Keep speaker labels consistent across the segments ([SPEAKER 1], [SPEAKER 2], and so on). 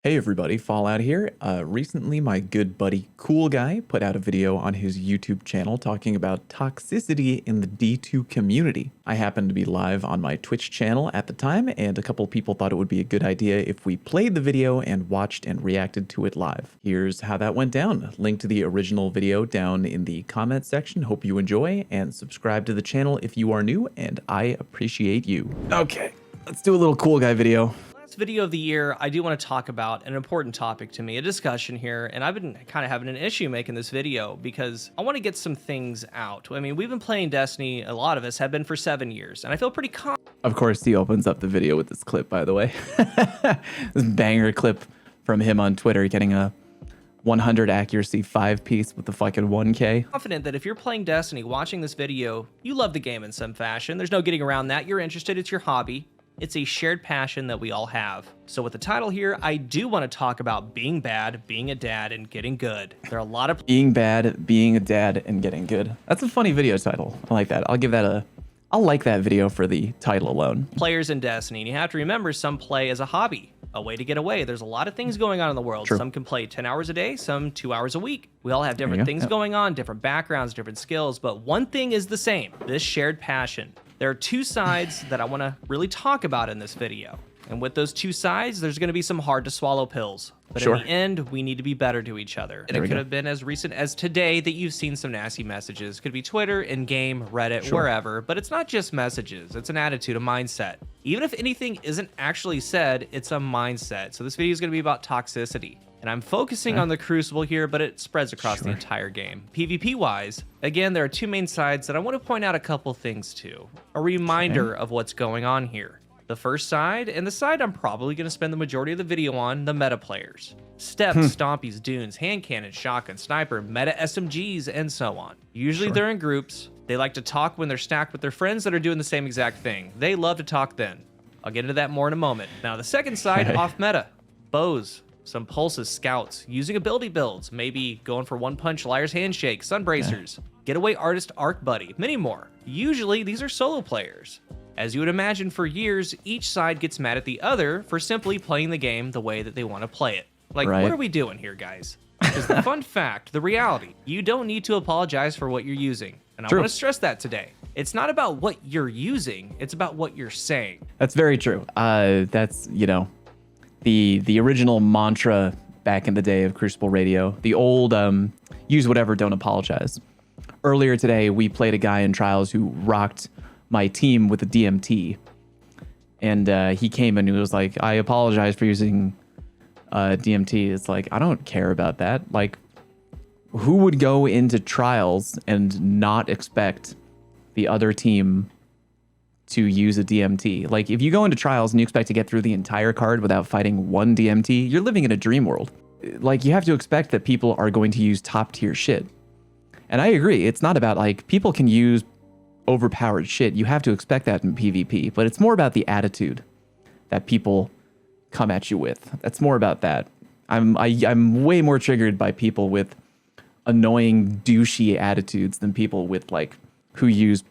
[SPEAKER 1] Hey everybody, Fallout here. Recently my good buddy Cool Guy put out a video on his YouTube channel talking about toxicity in the D2 community. I happened to be live on my Twitch channel at the time, and a couple people thought it would be a good idea if we played the video and watched and reacted to it live. Here's how that went down. Link to the original video down in the comment section. Hope you enjoy, and subscribe to the channel if you are new, and I appreciate you. Okay, let's do a little Cool Guy video.
[SPEAKER 2] Video of the year, I do want to talk about an important topic to me, a discussion here, and I've been kind of having an issue making this video because I want to get some things out. I mean, we've been playing Destiny, a lot of us have been for 7 years, and I feel pretty confident.
[SPEAKER 1] Of course, he opens up the video with this clip, by the way. This banger clip from him on Twitter getting a 100 accuracy 5-piece with the fucking 1K.
[SPEAKER 2] Confident that if you're playing Destiny, watching this video, you love the game in some fashion. There's no getting around that. You're interested, it's your hobby. It's a shared passion that we all have. So with the title here, I do want to talk about being bad, being a dad, and getting good. There are a lot of
[SPEAKER 1] being bad, being a dad, and getting good. That's a funny video title. I like that. I'll like that video for the title alone.
[SPEAKER 2] Players in Destiny, and you have to remember some play as a hobby, a way to get away. There's a lot of things going on in the world.
[SPEAKER 1] True.
[SPEAKER 2] Some can play 10 hours a day, some 2 hours a week. We all have different things going on, different backgrounds, different skills, but one thing is the same, this shared passion. There are two sides that I want to really talk about in this video. And with those two sides, there's going to be some hard to swallow pills. But in the end, we need to be better to each other. And it could have been as recent as today that you've seen some nasty messages. Could be Twitter, in-game, Reddit, wherever. But it's not just messages. It's an attitude, a mindset. Even if anything isn't actually said, it's a mindset. So this video is going to be about toxicity. And I'm focusing on the Crucible here, but it spreads across the entire game. PvP-wise, again, there are two main sides that I want to point out a couple things to. A reminder of what's going on here. The first side, and the side I'm probably going to spend the majority of the video on, the meta players. Steps, Stompies, Dunes, hand cannon, shotgun, sniper, meta SMGs, and so on. Usually they're in groups. They like to talk when they're stacked with their friends that are doing the same exact thing. They love to talk then. I'll get into that more in a moment. Now the second side, off meta. Bows. Some pulses, scouts, using ability builds, maybe going for one punch, liar's handshake, sunbracers, getaway artist, arc buddy, many more. Usually these are solo players. As you would imagine, for years, each side gets mad at the other for simply playing the game the way that they want to play it. Like, what are we doing here, guys? Because the fun fact, the reality, you don't need to apologize for what you're using. And I want to stress that today. It's not about what you're using, it's about what you're saying.
[SPEAKER 1] That's very true. That's, you know, the original mantra back in the day of Crucible Radio, the old use whatever, don't apologize. Earlier today, we played a guy in Trials who rocked my team with a DMT. And he came and he was like, I apologize for using DMT. It's like, I don't care about that. Like, who would go into Trials and not expect the other team to use a DMT? Like, if you go into Trials and you expect to get through the entire card without fighting one DMT, you're living in a dream world. Like, you have to expect that people are going to use top tier shit. And I agree, it's not about, like, people can use overpowered shit. You have to expect that in PvP, but it's more about the attitude that people come at you with. That's more about that. I'm way more triggered by people with annoying, douchey attitudes than people with, like, who use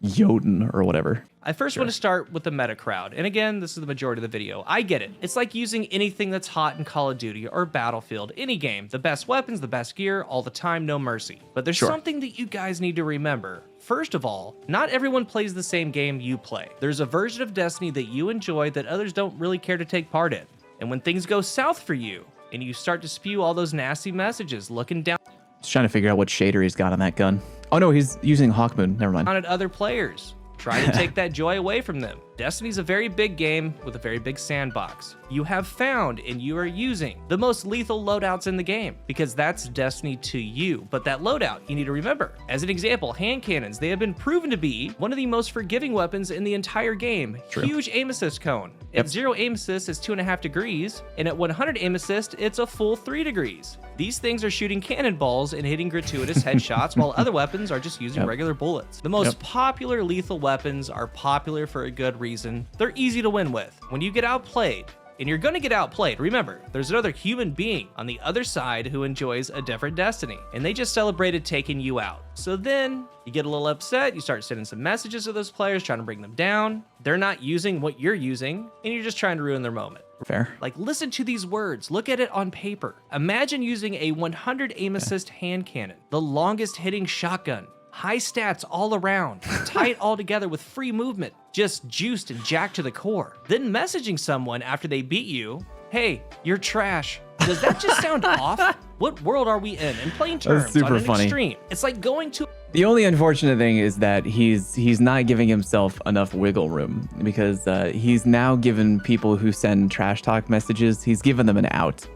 [SPEAKER 1] Jotun or whatever.
[SPEAKER 2] I first want to start with the meta crowd. And again, this is the majority of the video. I get it. It's like using anything that's hot in Call of Duty or Battlefield, any game. The best weapons, the best gear, all the time, no mercy. But there's something that you guys need to remember. First of all, not everyone plays the same game you play. There's a version of Destiny that you enjoy that others don't really care to take part in. And when things go south for you, and you start to spew all those nasty messages, looking down...
[SPEAKER 1] Just trying to figure out what shader he's got on that gun. Oh no, he's using Hawkmoon. Never mind.
[SPEAKER 2] ...at other players, trying to take that joy away from them. Destiny's a very big game with a very big sandbox. You have found and you are using the most lethal loadouts in the game because that's Destiny to you. But that loadout, you need to remember. As an example, hand cannons, they have been proven to be one of the most forgiving weapons in the entire game. Huge aim assist cone. At 0 aim assist, it's 2.5 degrees, and at 100 aim assist, it's a full 3 degrees. These things are shooting cannonballs and hitting gratuitous headshots, while other weapons are just using regular bullets. The most popular lethal weapons are popular for a good reason. They're easy to win with. When you get outplayed, and you're gonna get outplayed, remember, there's another human being on the other side who enjoys a different Destiny, and they just celebrated taking you out. So then, you get a little upset, you start sending some messages to those players, trying to bring them down. They're not using what you're using, and you're just trying to ruin their moment.
[SPEAKER 1] Fair.
[SPEAKER 2] Like, listen to these words. Look at it on paper. Imagine using a 100 aim assist hand cannon, the longest hitting shotgun, high stats all around, tight all together with free movement, just juiced and jacked to the core. Then messaging someone after they beat you, hey, you're trash. Does that just sound off? What world are we in plain terms,
[SPEAKER 1] That's super
[SPEAKER 2] on an
[SPEAKER 1] funny.
[SPEAKER 2] extreme? It's like going to...
[SPEAKER 1] The only unfortunate thing is that he's not giving himself enough wiggle room, because he's now given people who send trash talk messages, he's given them an out.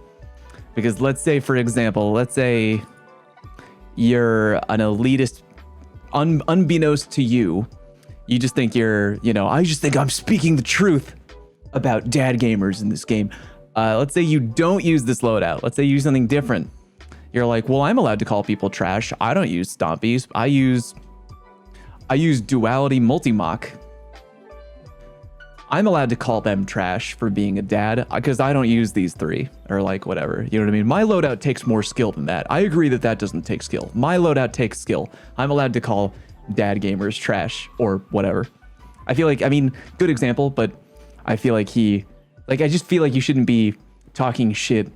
[SPEAKER 1] Because let's say, for example, let's say you're an elitist, unbeknownst to you, you just think I just think I'm speaking the truth about dad gamers in this game. Let's say you don't use this loadout. Let's say you use something different. You're like, well, I'm allowed to call people trash. I don't use stompies. I use duality multi-mock. I'm allowed to call them trash for being a dad because I don't use these three, or like whatever. You know what I mean? My loadout takes more skill than that. I agree that that doesn't take skill. My loadout takes skill. I'm allowed to call dad gamers trash or whatever. I feel like, good example, but I feel like I just feel like you shouldn't be talking shit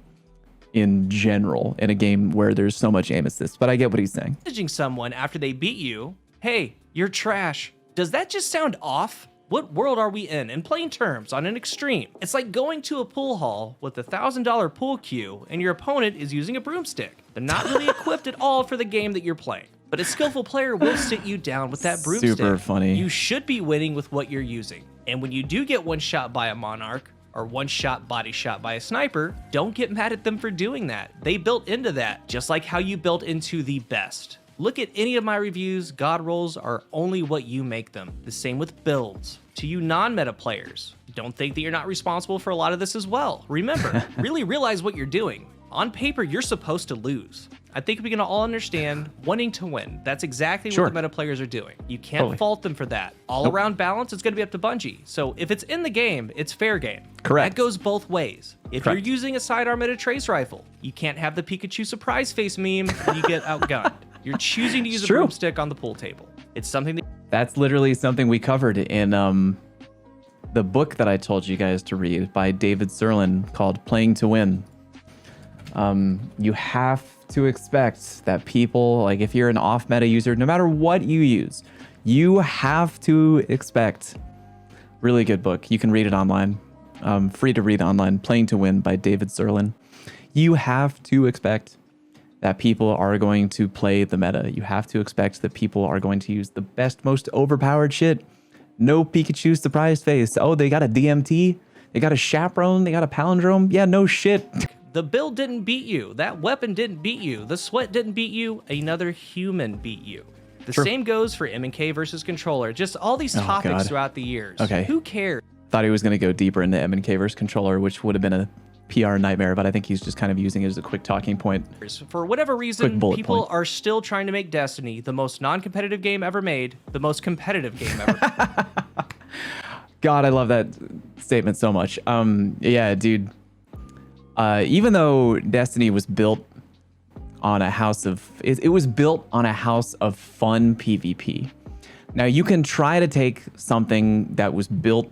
[SPEAKER 1] in general in a game where there's so much aim assist, but I get what he's saying.
[SPEAKER 2] Messaging someone after they beat you, hey, you're trash. Does that just sound off? What world are we in plain terms, on an extreme? It's like going to a pool hall with a $1,000 pool cue and your opponent is using a broomstick. They're not really equipped at all for the game that you're playing. But a skillful player will sit you down with that broomstick.
[SPEAKER 1] Super funny.
[SPEAKER 2] You should be winning with what you're using. And when you do get one shot by a Monarch, or one shot body shot by a sniper, don't get mad at them for doing that. They built into that, just like how you built into the best. Look at any of my reviews, god rolls are only what you make them. The same with builds. To you non-meta players, don't think that you're not responsible for a lot of this as well. Remember, really realize what you're doing. On paper, you're supposed to lose. I think we can all understand wanting to win. That's exactly what the meta players are doing. You can't fault them for that. All around balance, it's going to be up to Bungie. So if it's in the game, it's fair game.
[SPEAKER 1] Correct.
[SPEAKER 2] That goes both ways. If you're using a sidearm at a trace rifle, you can't have the Pikachu surprise face meme when you get outgunned. You're choosing to use a broomstick on the pool table. It's something that...
[SPEAKER 1] That's literally something we covered in the book that I told you guys to read by David Serlin called Playing to Win. You have to expect that people, like if you're an off-meta user, no matter what you use, you have to expect. Really good book. You can read it online. Free to read online. Playing to Win by David Serlin. You have to expect that people are going to play the meta. You have to expect that people are going to use the best, most overpowered shit. No Pikachu surprise face. Oh, they got a DMT? They got a chaperone? They got a palindrome? Yeah, no shit.
[SPEAKER 2] The build didn't beat you. That weapon didn't beat you. The sweat didn't beat you. Another human beat you. The same goes for M&K versus controller. Just all these topics throughout the years.
[SPEAKER 1] Okay.
[SPEAKER 2] Who cares?
[SPEAKER 1] Thought he was going to go deeper into M&K versus controller, which would have been a PR nightmare, but I think he's just kind of using it as a quick talking point.
[SPEAKER 2] For whatever reason, people are still trying to make Destiny the most non-competitive game ever made, the most competitive game ever.
[SPEAKER 1] God, I love that statement so much. Yeah, dude. Even though Destiny was built on a house of... It was built on a house of fun PvP. Now, you can try to take something that was built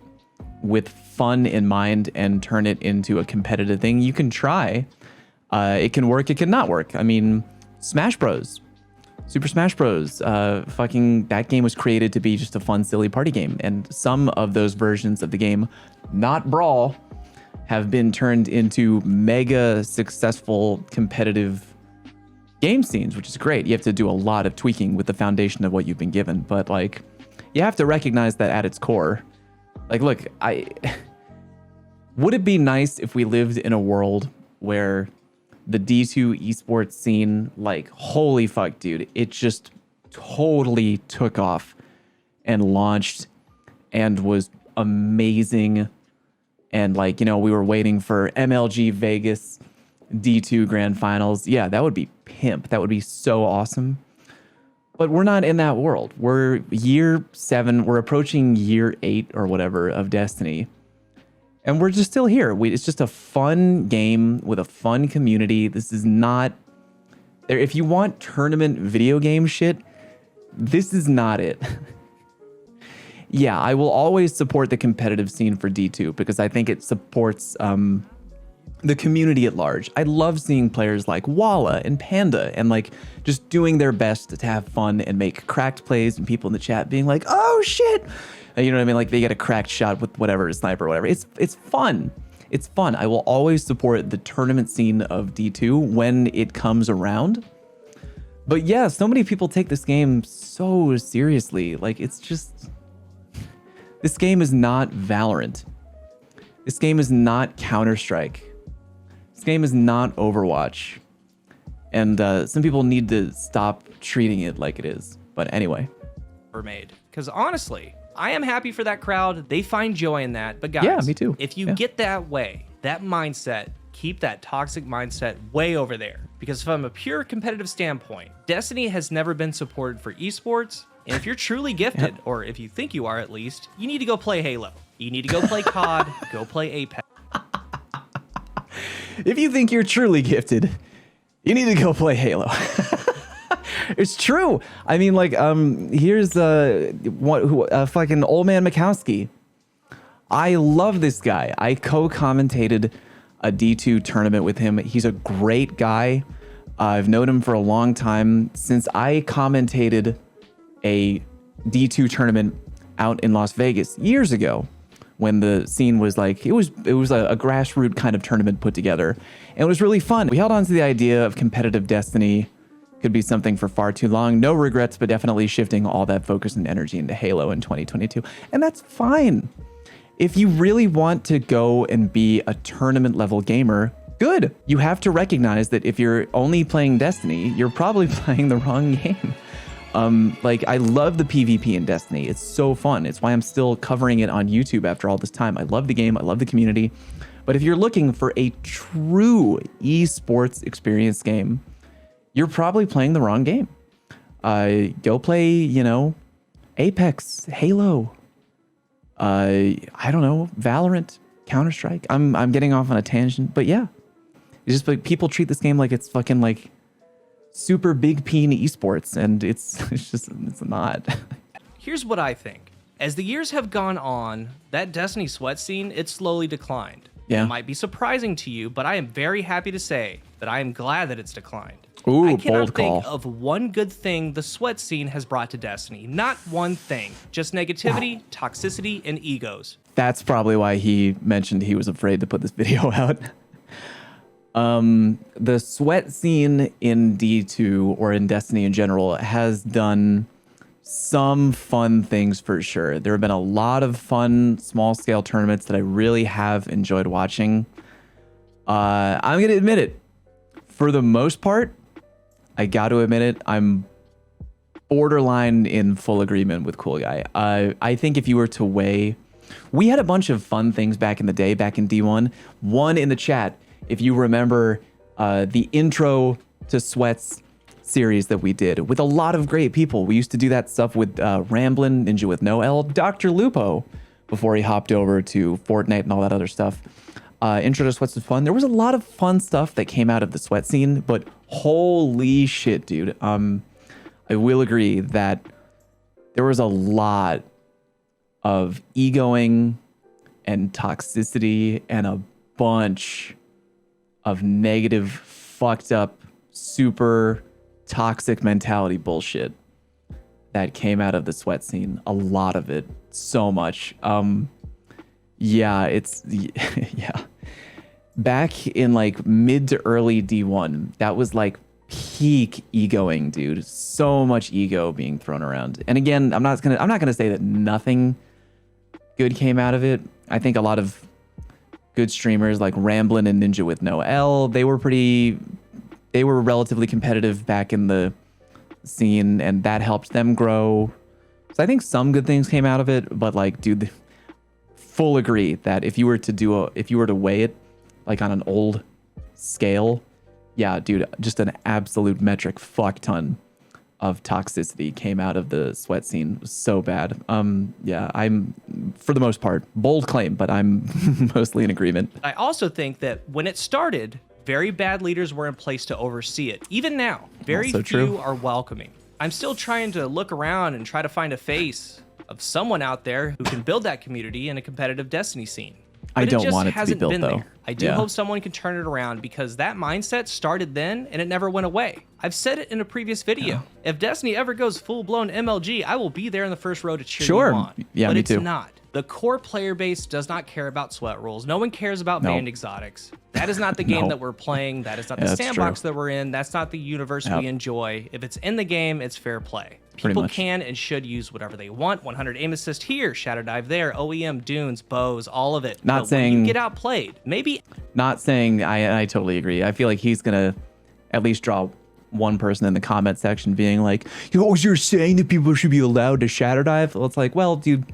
[SPEAKER 1] with fun in mind and turn it into a competitive thing. You can try. It can work, it can not work. I mean, Smash Bros. Super Smash Bros. That game was created to be just a fun, silly party game. And some of those versions of the game, not Brawl, have been turned into mega successful competitive game scenes, which is great. You have to do a lot of tweaking with the foundation of what you've been given, but like, you have to recognize that at its core. Like, look, would it be nice if we lived in a world where the D2 esports scene, like, holy fuck, dude, it just totally took off and launched and was amazing. And like, we were waiting for MLG Vegas D2 Grand Finals. Yeah, that would be pimp. That would be so awesome. But we're not in that world. We're year 7. We're approaching year 8 or whatever of Destiny. And we're just still here. It's just a fun game with a fun community. This is not... If you want tournament video game shit, this is not it. yeah, I will always support the competitive scene for D2 because I think it supports the community at large. I love seeing players like Walla and Panda and like just doing their best to have fun and make cracked plays, and people in the chat being like, "Oh shit," you know what I mean? Like they get a cracked shot with whatever, a sniper or whatever. It's fun. It's fun. I will always support the tournament scene of D2 when it comes around. But yeah, so many people take this game so seriously. Like it's just, this game is not Valorant. This game is not Counter-Strike. This game is not Overwatch. And some people need to stop treating it like it is. But anyway.
[SPEAKER 2] Made. Because honestly, I am happy for that crowd. They find joy in that. But guys,
[SPEAKER 1] yeah, me too.
[SPEAKER 2] If you get that way, that mindset, keep that toxic mindset way over there. Because from a pure competitive standpoint, Destiny has never been supported for esports. And if you're truly gifted, or if you think you are at least, you need to go play Halo. You need to go play COD, go play Apex.
[SPEAKER 1] If you think you're truly gifted, you need to go play Halo. It's true. I mean, like, here's fucking old man Mikowski. I love this guy. I co-commentated a D2 tournament with him. He's a great guy. I've known him for a long time. Since I commentated a D2 tournament out in Las Vegas years ago, when the scene was like, it was a grassroots kind of tournament put together, and it was really fun. We held on to the idea of competitive Destiny could be something for far too long. No regrets, but definitely shifting all that focus and energy into Halo in 2022. And that's fine. If you really want to go and be a tournament level gamer, good. You have to recognize that if you're only playing Destiny, you're probably playing the wrong game. Like, I love the PvP in Destiny. It's so fun. It's why I'm still covering it on YouTube after all this time. I love the game. I love the community. But if you're looking for a true esports experience game, you're probably playing the wrong game. Go play, you know, Apex, Halo, I don't know, Valorant, Counter-Strike. I'm getting off on a tangent, but yeah. It's just like people treat this game like it's fucking like super big peen esports, and it's not.
[SPEAKER 2] Here's what I think. As the years have gone on, that Destiny sweat scene, it slowly declined.
[SPEAKER 1] Yeah.
[SPEAKER 2] It might be surprising to you, but I am very happy to say that I am glad that it's declined.
[SPEAKER 1] Ooh,
[SPEAKER 2] I cannot
[SPEAKER 1] bold call.
[SPEAKER 2] think of one good thing the sweat scene has brought to Destiny. Not one thing. Just negativity, toxicity, and egos.
[SPEAKER 1] That's probably why he mentioned he was afraid to put this video out. The sweat scene in D2 or in Destiny in general has done some fun things for sure. There have been a lot of fun small scale tournaments that I really have enjoyed watching. I'm going to admit it. For the most part, I got to admit it, I'm borderline in full agreement with Cool Guy. I think if you were to weigh, we had a bunch of fun things back in the day, back in D1. One in the chat, if you remember the intro to Sweats series that we did with a lot of great people. We used to do that stuff with Ramblin', Ninja with no L, Dr. Lupo, before he hopped over to Fortnite and all that other stuff. Intro to Sweats was fun. There was a lot of fun stuff that came out of the Sweat scene, but holy shit, dude. I will agree that there was a lot of egoing and toxicity and a bunch of negative, fucked up, super toxic mentality bullshit that came out of the Sweat scene. A lot of it. So much. Yeah. Back in like mid to early D1, that was like peak egoing, dude. So much ego being thrown around. And again, I'm not gonna say that nothing good came out of it. I think a lot of good streamers like Ramblin' and Ninja with no L, they were relatively competitive back in the scene, and that helped them grow. So I think some good things came out of it, but like, dude, full agree that if you were to weigh it like on an old scale, yeah, dude, just an absolute metric fuck ton of toxicity came out of the Sweat scene. It was so bad. Yeah, I'm, for the most part, bold claim, but I'm mostly in agreement.
[SPEAKER 2] I also think that when it started, very bad leaders were in place to oversee it. Even now, very few are welcoming. I'm still trying to look around and try to find a face of someone out there who can build that community in a competitive Destiny scene. But
[SPEAKER 1] I don't
[SPEAKER 2] it just
[SPEAKER 1] want it to be
[SPEAKER 2] hasn't
[SPEAKER 1] built,
[SPEAKER 2] been
[SPEAKER 1] though.
[SPEAKER 2] there. I do hope someone can turn it around, because that mindset started then and it never went away. I've said it in a previous video. If Destiny ever goes full-blown MLG, I will be there in the first row to cheer you on.
[SPEAKER 1] Yeah,
[SPEAKER 2] but
[SPEAKER 1] me
[SPEAKER 2] it's
[SPEAKER 1] too.
[SPEAKER 2] not. The core player base does not care about sweat rules. No one cares about banned exotics. That is not the game that we're playing. That is not the sandbox that we're in. That's not the universe we enjoy. If it's in the game, it's fair play. People can and should use whatever they want. 100 aim assist here, shadow dive there, OEM, dunes, bows, all of it.
[SPEAKER 1] Not
[SPEAKER 2] but
[SPEAKER 1] saying
[SPEAKER 2] when you get outplayed. Maybe.
[SPEAKER 1] Not saying I totally agree. I feel like he's gonna at least draw one person in the comment section being like, you're saying that people should be allowed to shadow dive? Well, it's like, well, dude,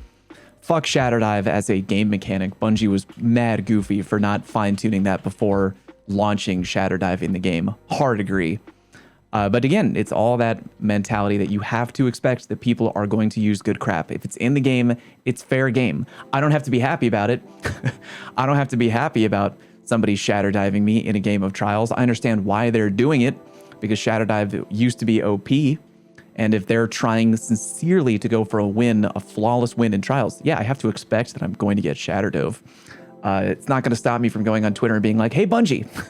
[SPEAKER 1] fuck shadow dive as a game mechanic. Bungie was mad goofy for not fine-tuning that before launching shadow dive in the game. Hard agree. But again, it's all that mentality that you have to expect that people are going to use good crap. If it's in the game, it's fair game. I don't have to be happy about it. I don't have to be happy about somebody shadow diving me in a game of Trials. I understand why they're doing it, because shadow dive used to be OP. And if they're trying sincerely to go for a win, a flawless win in Trials, yeah, I have to expect that I'm going to get shadow dove. It's not going to stop me from going on Twitter and being like, hey, Bungie, why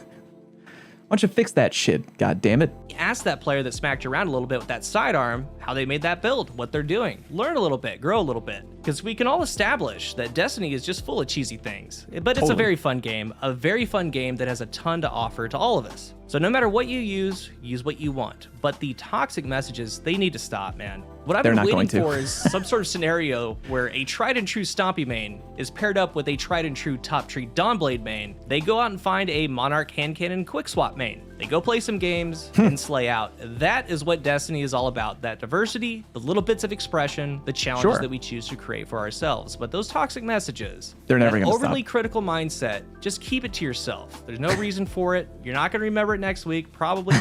[SPEAKER 1] don't you fix that shit? God damn it.
[SPEAKER 2] Ask that player that smacked you around a little bit with that sidearm how they made that build, what they're doing. Learn a little bit, grow a little bit. Because we can all establish that Destiny is just full of cheesy things. But it's a very fun game that has a ton to offer to all of us. So no matter what you use what you want. But the toxic messages, they need to stop, man. What I've been waiting for is some sort of scenario where a tried and true Stompy main is paired up with a tried and true Top Tree Dawnblade main. They go out and find a Monarch Hand Cannon Quick Swap main. They go play some games and slay out. That is what Destiny is all about. That diversity, the little bits of expression, the challenges that we choose to create for ourselves. But those toxic messages,
[SPEAKER 1] they're never going to stop.
[SPEAKER 2] Overly critical mindset, just keep it to yourself. There's no reason for it. You're not going to remember it next week, probably.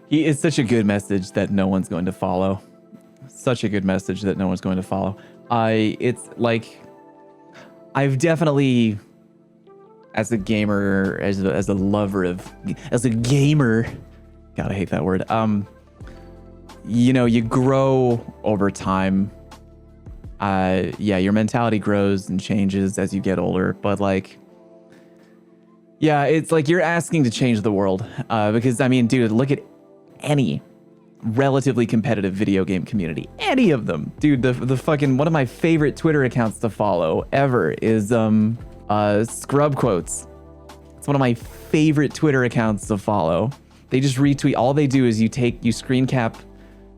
[SPEAKER 1] It's such a good message that no one's going to follow. Such a good message that no one's going to follow. It's like, I've definitely, as a gamer, as a lover of, as a gamer, God, I hate that word. You know, you grow over time. Yeah, your mentality grows and changes as you get older, but like, yeah, it's like you're asking to change the world. Because I mean, dude, look at any relatively competitive video game community. Any of them. Dude, the fucking, one of my favorite Twitter accounts to follow ever is Scrub Quotes. It's one of my favorite Twitter accounts to follow. They just retweet. All they do is you screen cap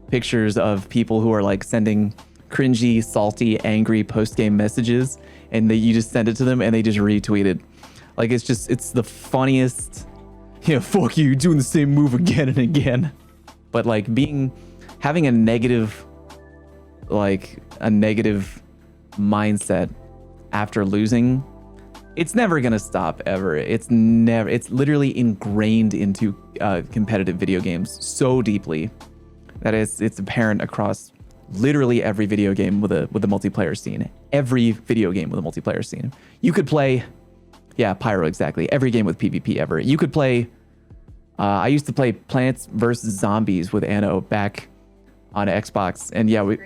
[SPEAKER 1] pictures of people who are like sending cringy, salty, angry post-game messages, and you just send it to them and they just retweet it. Like, it's the funniest, you know, fuck you, doing the same move again and again. But like having a negative mindset after losing, it's never gonna stop ever. It's literally ingrained into competitive video games so deeply that it's apparent across literally every video game with a multiplayer scene. Every video game with a multiplayer scene. You could play, yeah, Pyro, exactly. Every game with PvP ever. You could play. I used to play Plants vs. Zombies with Anno back on Xbox, and yeah,
[SPEAKER 3] that was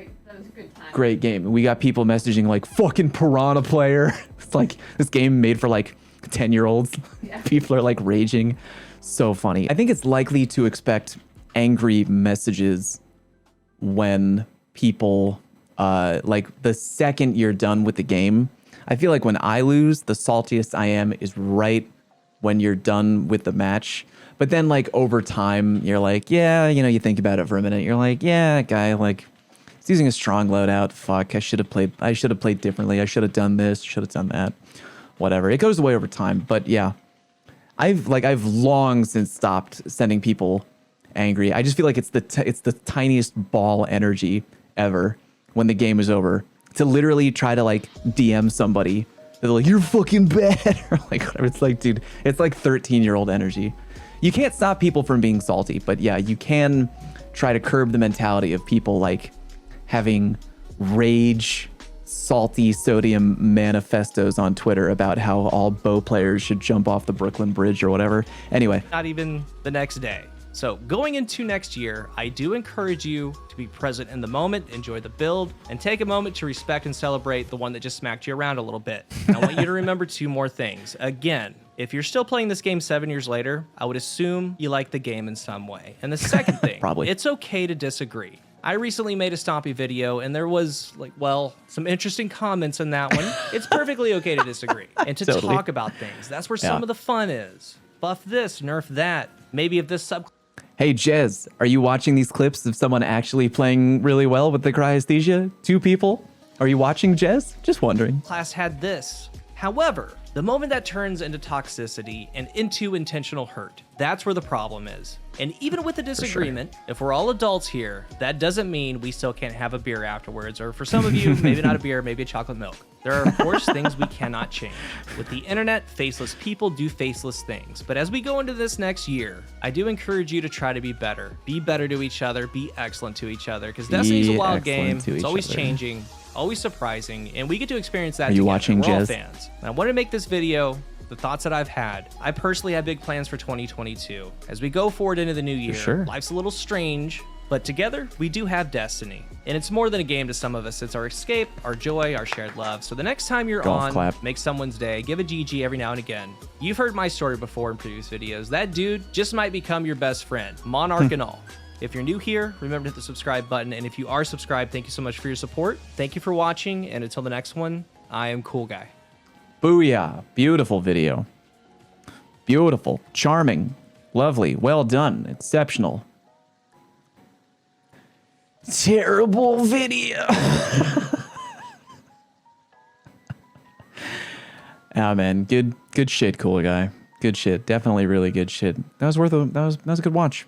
[SPEAKER 3] a good time.
[SPEAKER 1] Great game. We got people messaging like, fucking Piranha player. It's like this game made for like 10-year-olds. Yeah. People are like raging. So funny. I think it's likely to expect angry messages when people, like the second you're done with the game. I feel like when I lose, the saltiest I am is right when you're done with the match. But then like over time, you're like, yeah, you know, you think about it for a minute. You're like, yeah, guy, like, he's using a strong loadout. Fuck, I should have played differently. I should have done this, should have done that. Whatever. It goes away over time. But yeah, I've long since stopped sending people angry. I just feel like it's the tiniest ball energy ever when the game is over to literally try to like DM somebody. They're like, you're fucking bad, or like whatever. It's like, dude, it's like 13-year-old energy. You can't stop people from being salty, but yeah, you can try to curb the mentality of people like having rage, salty sodium manifestos on Twitter about how all bow players should jump off the Brooklyn Bridge or whatever. Anyway.
[SPEAKER 2] Not even the next day. So going into next year, I do encourage you to be present in the moment, enjoy the build, and take a moment to respect and celebrate the one that just smacked you around a little bit. I want you to remember 2 more things. Again, if you're still playing this game 7 years later, I would assume you like the game in some way. And the second thing,
[SPEAKER 1] Probably.
[SPEAKER 2] It's okay to disagree. I recently made a Stompy video and there was some interesting comments in that one. It's perfectly okay to disagree and to
[SPEAKER 1] Totally.
[SPEAKER 2] talk about things. That's where some of the fun is. Buff this, nerf that. Maybe if this sub...
[SPEAKER 1] Hey, Jez, are you watching these clips of someone actually playing really well with the cryesthesia? 2 people? Are you watching, Jez? Just wondering.
[SPEAKER 2] class had this. However, the moment that turns into toxicity and into intentional hurt, that's where the problem is. And even with the disagreement, if we're all adults here, that doesn't mean we still can't have a beer afterwards, or for some of you, maybe not a beer, maybe a chocolate milk. There are, of course, things we cannot change. With the internet, faceless people do faceless things. But as we go into this next year, I do encourage you to try to be better. Be better to each other, be excellent to each other, because Destiny's a wild game. It's always changing, always surprising, and we get to experience that.
[SPEAKER 1] Are you watching,
[SPEAKER 2] We're all
[SPEAKER 1] Jez?
[SPEAKER 2] fans. And I want to make this video the thoughts that I've had. I personally have big plans for 2022. As we go forward into the new year,
[SPEAKER 1] sure.
[SPEAKER 2] Life's a little strange, but together we do have Destiny. And it's more than a game to some of us. It's our escape, our joy, our shared love. So the next time you're
[SPEAKER 1] Golf
[SPEAKER 2] on,
[SPEAKER 1] clap.
[SPEAKER 2] make someone's day, give a GG every now and again. You've heard my story before in previous videos. That dude just might become your best friend, Monarch and all. If you're new here, remember to hit the subscribe button. And if you are subscribed, thank you so much for your support. Thank you for watching. And until the next one, I am Cool Guy.
[SPEAKER 1] Booyah. Beautiful video. Beautiful. Charming. Lovely. Well done. Exceptional. Terrible video. Ah, man. Good shit, Cool Guy. Good shit. Definitely really good shit. That was a good watch.